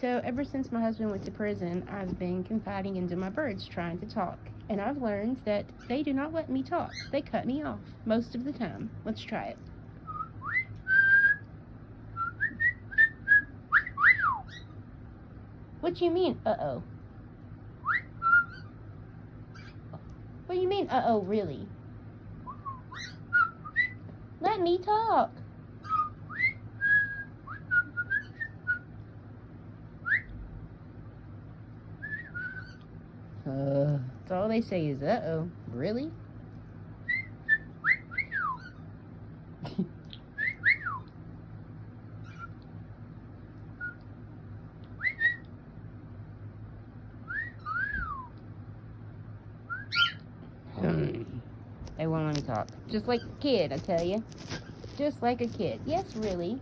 So ever since my husband went to prison, I've been confiding into my birds trying to talk. And I've learned that they do not let me talk. They cut me off most of the time. Let's try it. What do you mean, uh-oh? What do you mean, uh-oh, really? Let me talk. That's all they say is, uh-oh. Really? They won't let me talk. Just like a kid, I tell you. Just like a kid. Yes, really.